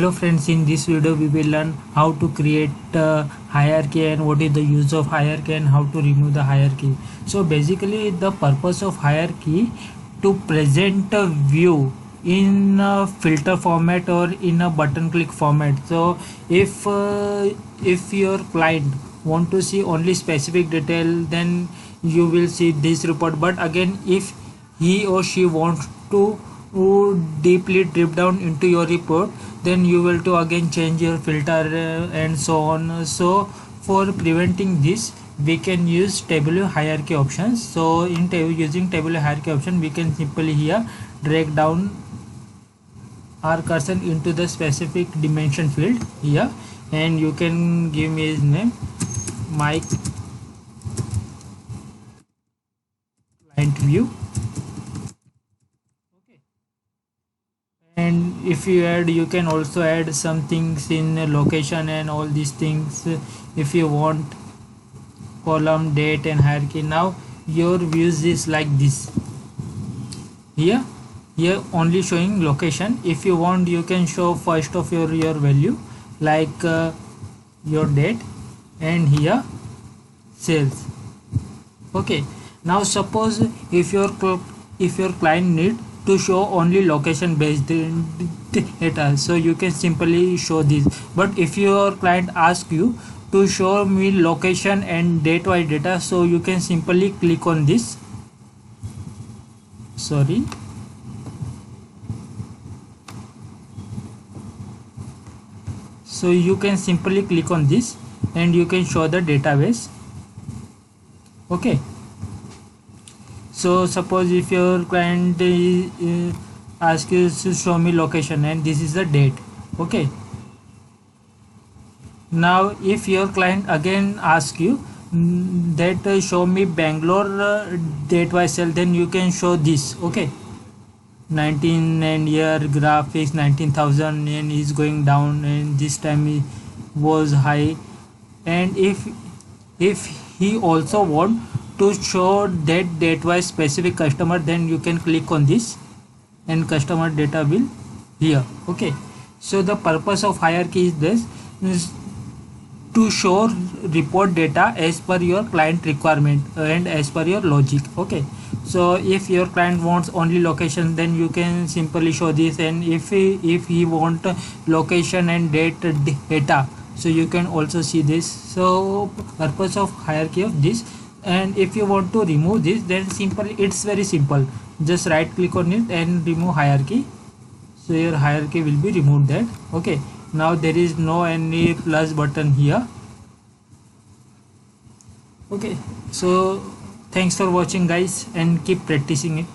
Hello friends, in this video we will learn how to create hierarchy and what is the use of hierarchy and how to remove the hierarchy. So basically the purpose of hierarchy to present a view in a filter format or in a button click format. So if your client want to see only specific detail, then you will see this report. But again, if he or she wants to deeply drip down into your report, then you will to again change your filter and so on. So for preventing this, we can use table hierarchy options. So in using table hierarchy option, we can simply here drag down our cursor into the specific dimension field here, and you can give me his name, my client view. And if you add, you can also add some things in location and all these things if you want, column, date and hierarchy. Now your views is like this. Here only showing location. If you want, you can show first of your value, like your date, and here sales. Okay, now suppose if your client need to show only location based data, so you can simply show this. But if your client asks you to show me location and date wise data, so you can simply click on this. Sorry, so you can simply click on this and you can show the database. Okay, so suppose if your client asks you to show me location and this is the date. Okay, now if your client again asks you that show me Bangalore date wise sale, then you can show this. Okay, 19 and year graphics 19,000 and is going down, and this time it was high. And if he also want to show that date wise specific customer, then you can click on this and customer data will here. Okay, so the purpose of hierarchy is this, is to show report data as per your client requirement and as per your logic. Okay, so if your client wants only location, then you can simply show this, and if he want location and date data, so you can also see this. So purpose of hierarchy of this. And if you want to remove this, then simply it's very simple, just right click on it and remove hierarchy, so your hierarchy will be removed that. Okay, now there is no any plus button here. Okay, so thanks for watching guys, and keep practicing it.